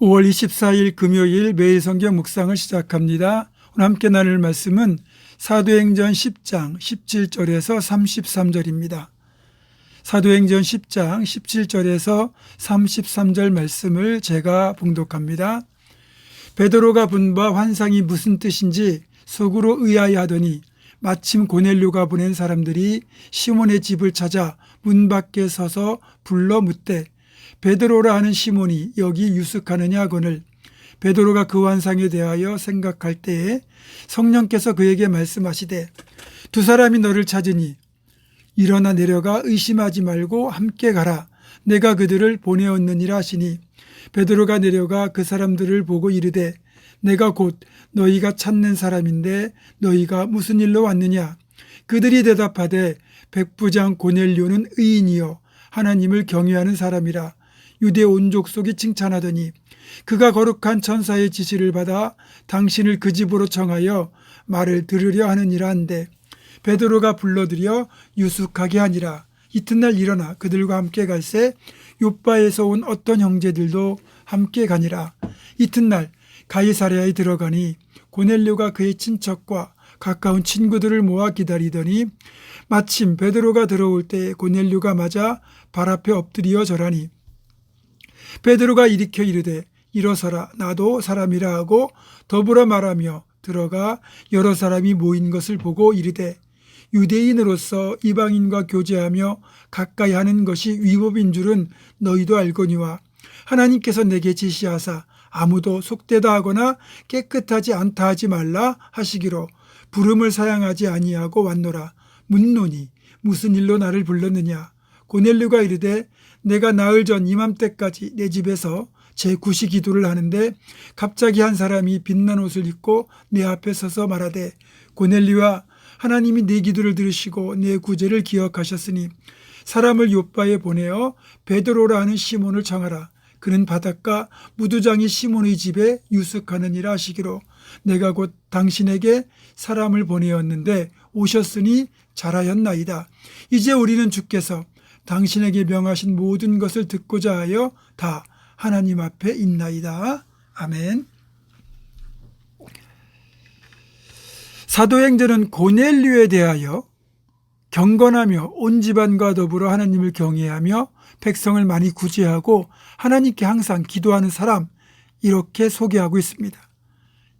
5월 24일 금요일 매일 성경 묵상을 시작합니다. 오늘 함께 나눌 말씀은 사도행전 10장 17절에서 33절입니다. 사도행전 10장 17절에서 33절 말씀을 제가 봉독합니다. 베드로가 본 바 환상이 무슨 뜻인지 속으로 의아해하더니 마침 고넬료가 보낸 사람들이 시몬의 집을 찾아 문 밖에 서서 불러 묻되 베드로라 하는 시몬이 여기 유숙하느냐 하거늘 베드로가 그 환상에 대하여 생각할 때에 성령께서 그에게 말씀하시되 두 사람이 너를 찾으니 일어나 내려가 의심하지 말고 함께 가라. 내가 그들을 보내었느니라 하시니 베드로가 내려가 그 사람들을 보고 이르되 내가 곧 너희가 찾는 사람인데 너희가 무슨 일로 왔느냐. 그들이 대답하되 백부장 고넬료는 의인이요 하나님을 경외하는 사람이라. 유대 온 족속이 칭찬하더니 그가 거룩한 천사의 지시를 받아 당신을 그 집으로 청하여 말을 들으려 하느니라 한데 베드로가 불러들여 유숙하게 하니라. 이튿날 일어나 그들과 함께 갈새 요빠에서 온 어떤 형제들도 함께 가니라. 이튿날 가이사랴에 들어가니 고넬료가 그의 친척과 가까운 친구들을 모아 기다리더니 마침 베드로가 들어올 때 고넬료가 맞아 발 앞에 엎드려 절하니 베드로가 일으켜 이르되 일어서라 나도 사람이라 하고 더불어 말하며 들어가 여러 사람이 모인 것을 보고 이르되 유대인으로서 이방인과 교제하며 가까이 하는 것이 위법인 줄은 너희도 알거니와 하나님께서 내게 지시하사 아무도 속되다 하거나 깨끗하지 않다 하지 말라 하시기로 부름을 사양하지 아니하고 왔노라. 묻노니 무슨 일로 나를 불렀느냐. 고넬료가 이르되 내가 나흘 전 이맘때까지 내 집에서 제9시 기도를 하는데 갑자기 한 사람이 빛난 옷을 입고 내 앞에 서서 말하되 고넬료아 하나님이 내 기도를 들으시고 내 구제를 기억하셨으니 사람을 요빠에 보내어 베드로라 하는 시몬을 청하라. 그는 바닷가 무두장이 시몬의 집에 유숙하느니라 하시기로 내가 곧 당신에게 사람을 보내었는데 오셨으니 잘하였나이다. 이제 우리는 주께서 당신에게 명하신 모든 것을 듣고자 하여 다 하나님 앞에 있나이다. 아멘. 사도행전은 고넬료에 대하여 경건하며 온 집안과 더불어 하나님을 경외하며 백성을 많이 구제하고 하나님께 항상 기도하는 사람 이렇게 소개하고 있습니다.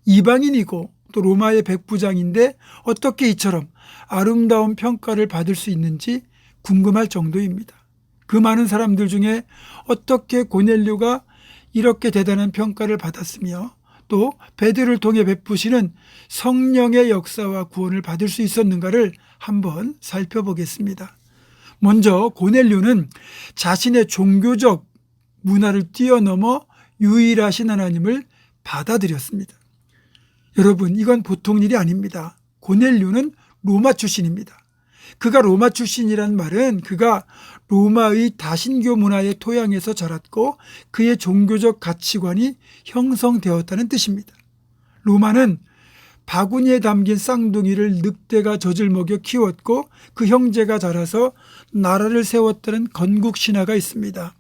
이방인이고 또 로마의 백부장인데 어떻게 이처럼 아름다운 평가를 받을 수 있는지 궁금할 정도입니다. 그 많은 사람들 중에 어떻게 고넬료가 이렇게 대단한 평가를 받았으며 또 베드로를 통해 베푸시는 성령의 역사와 구원을 받을 수 있었는가를 한번 살펴보겠습니다. 먼저 고넬료는 자신의 종교적 문화를 뛰어넘어 유일하신 하나님을 받아들였습니다. 여러분, 이건 보통 일이 아닙니다. 고넬료는 로마 출신입니다. 그가 로마 출신이란 말은 그가 로마의 다신교 문화의 토양에서 자랐고 그의 종교적 가치관이 형성되었다는 뜻입니다. 로마는 바구니에 담긴 쌍둥이를 늑대가 젖을 먹여 키웠고 그 형제가 자라서 나라를 세웠다는 건국 신화가 있습니다.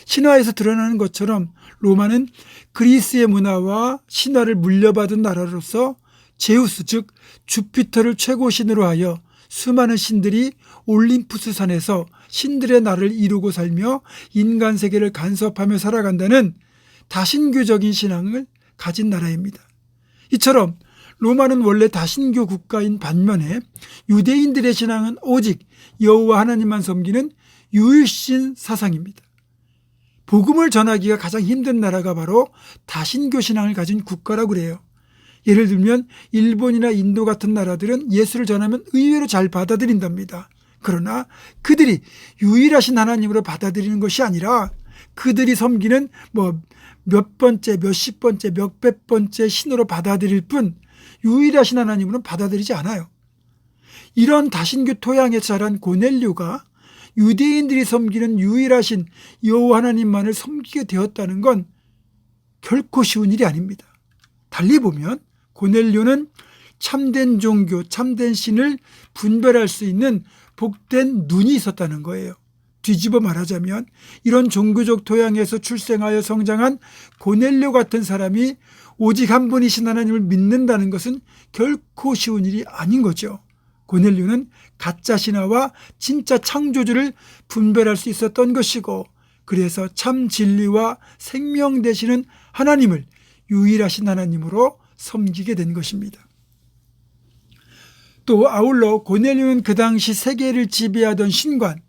신화에서 드러나는 것처럼 로마는 그리스의 문화와 신화를 물려받은 나라로서 제우스 즉 주피터를 최고신으로 하여 수많은 신들이 올림푸스 산에서 신들의 나라를 이루고 살며 인간 세계를 간섭하며 살아간다는 다신교적인 신앙을 가진 나라입니다. 이처럼 로마는 원래 다신교 국가인 반면에 유대인들의 신앙은 오직 여호와 하나님만 섬기는 유일신 사상입니다. 복음을 전하기가 가장 힘든 나라가 바로 다신교 신앙을 가진 국가라고 그래요. 예를 들면 일본이나 인도 같은 나라들은 예수를 전하면 의외로 잘 받아들인답니다. 그러나 그들이 유일하신 하나님으로 받아들이는 것이 아니라 그들이 섬기는 몇 번째, 몇십 번째, 몇백 번째 신으로 받아들일 뿐 유일하신 하나님으로는 받아들이지 않아요. 이런 다신교 토양에 자란 고넬료가 유대인들이 섬기는 유일하신 여호와 하나님만을 섬기게 되었다는 건 결코 쉬운 일이 아닙니다. 달리 보면 고넬료는 참된 종교, 참된 신을 분별할 수 있는 복된 눈이 있었다는 거예요. 뒤집어 말하자면 이런 종교적 토양에서 출생하여 성장한 고넬료 같은 사람이 오직 한 분이신 하나님을 믿는다는 것은 결코 쉬운 일이 아닌 거죠. 고넬료는 가짜 신화와 진짜 창조주를 분별할 수 있었던 것이고, 그래서 참 진리와 생명 되시는 하나님을 유일하신 하나님으로 섬기게 된 것입니다. 또 아울러 고넬료는 그 당시 세계를 지배하던 신관,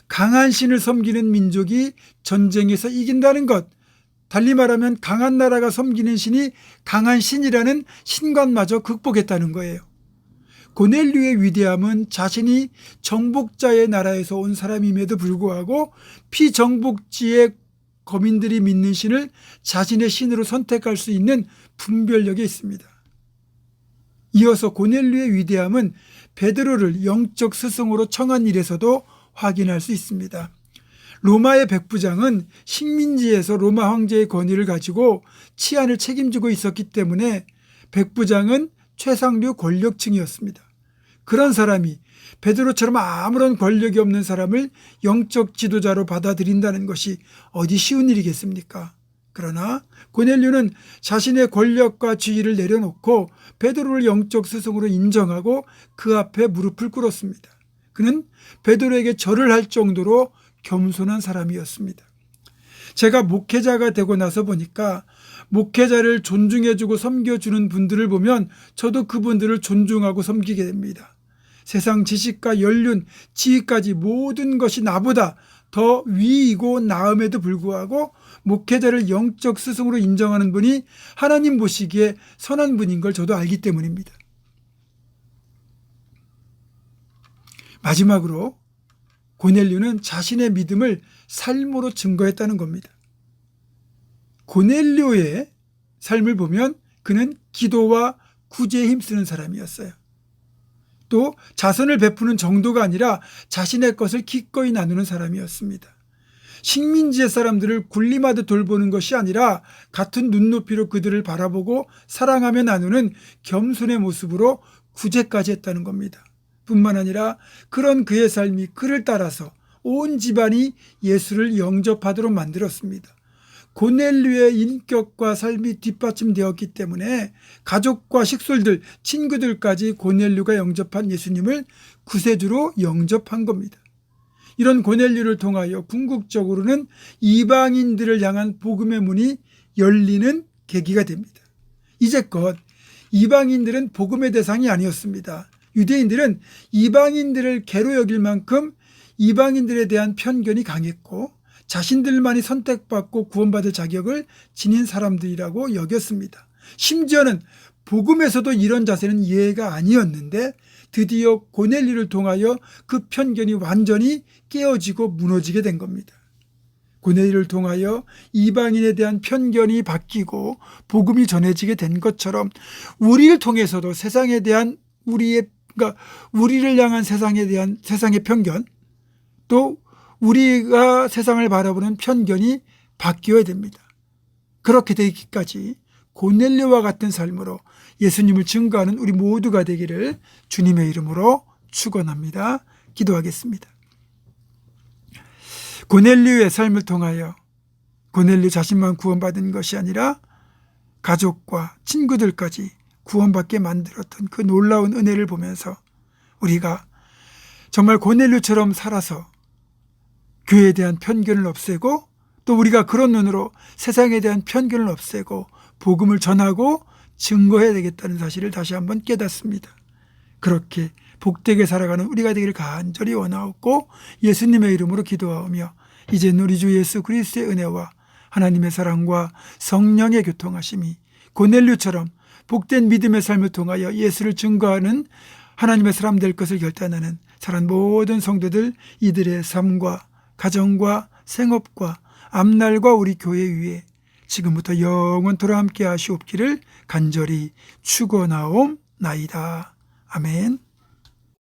강한 신을 섬기는 민족이 전쟁에서 이긴다는 것, 달리 말하면 강한 나라가 섬기는 신이 강한 신이라는 신관마저 극복했다는 거예요. 고넬료의 위대함은 자신이 정복자의 나라에서 온 사람임에도 불구하고 피정복지의 거민들이 믿는 신을 자신의 신으로 선택할 수 있는 분별력에 있습니다. 이어서 고넬료의 위대함은 베드로를 영적 스승으로 청한 일에서도 확인할 수 있습니다. 로마의 백부장은 식민지에서 로마 황제의 권위를 가지고 치안을 책임지고 있었기 때문에 백부장은 최상류 권력층이었습니다. 그런 사람이 베드로처럼 아무런 권력이 없는 사람을 영적 지도자로 받아들인다는 것이 어디 쉬운 일이겠습니까? 그러나 고넬료는 자신의 권력과 지위를 내려놓고 베드로를 영적 스승으로 인정하고 그 앞에 무릎을 꿇었습니다. 그는 베드로에게 절을 할 정도로 겸손한 사람이었습니다. 제가 목회자가 되고 나서 보니까 목회자를 존중해주고 섬겨주는 분들을 보면 저도 그분들을 존중하고 섬기게 됩니다. 세상 지식과 연륜, 지위까지 모든 것이 나보다 더 위이고 나음에도 불구하고 목회자를 영적 스승으로 인정하는 분이 하나님 보시기에 선한 분인 걸 저도 알기 때문입니다. 마지막으로 고넬료는 자신의 믿음을 삶으로 증거했다는 겁니다. 고넬료의 삶을 보면 그는 기도와 구제에 힘쓰는 사람이었어요. 또 자선을 베푸는 정도가 아니라 자신의 것을 기꺼이 나누는 사람이었습니다. 식민지의 사람들을 군림하듯 돌보는 것이 아니라 같은 눈높이로 그들을 바라보고 사랑하며 나누는 겸손의 모습으로 구제까지 했다는 겁니다. 뿐만 아니라 그런 그의 삶이 그를 따라서 온 집안이 예수를 영접하도록 만들었습니다. 고넬료의 인격과 삶이 뒷받침되었기 때문에 가족과 식솔들, 친구들까지 고넬료가 영접한 예수님을 구세주로 영접한 겁니다. 이런 고넬료를 통하여 궁극적으로는 이방인들을 향한 복음의 문이 열리는 계기가 됩니다. 이제껏 이방인들은 복음의 대상이 아니었습니다. 유대인들은 이방인들을 개로 여길 만큼 이방인들에 대한 편견이 강했고 자신들만이 선택받고 구원받을 자격을 지닌 사람들이라고 여겼습니다. 심지어는 복음에서도 이런 자세는 예가 아니었는데 드디어 고넬료를 통하여 그 편견이 완전히 깨어지고 무너지게 된 겁니다. 고넬료를 통하여 이방인에 대한 편견이 바뀌고 복음이 전해지게 된 것처럼 우리를 통해서도 세상에 대한 우리를 향한 세상의 편견, 또 우리가 세상을 바라보는 편견이 바뀌어야 됩니다. 그렇게 되기까지 고넬료와 같은 삶으로 예수님을 증거하는 우리 모두가 되기를 주님의 이름으로 축원합니다. 기도하겠습니다. 고넬료의 삶을 통하여 고넬료 자신만 구원받은 것이 아니라 가족과 친구들까지 구원받게 만들었던 그 놀라운 은혜를 보면서 우리가 정말 고넬료처럼 살아서 교회에 대한 편견을 없애고 또 우리가 그런 눈으로 세상에 대한 편견을 없애고 복음을 전하고 증거해야 되겠다는 사실을 다시 한번 깨닫습니다. 그렇게 복되게 살아가는 우리가 되기를 간절히 원하옵고 예수님의 이름으로 기도하오며 이제는 우리 주 예수 그리스도의 은혜와 하나님의 사랑과 성령의 교통하심이 고넬료처럼 복된 믿음의 삶을 통하여 예수를 증거하는 하나님의 사람 될 것을 결단하는 사랑 모든 성도들 이들의 삶과 가정과 생업과 앞날과 우리 교회 위에 지금부터 영원토록 함께 하시옵기를 간절히 축원하옵나이다. 아멘.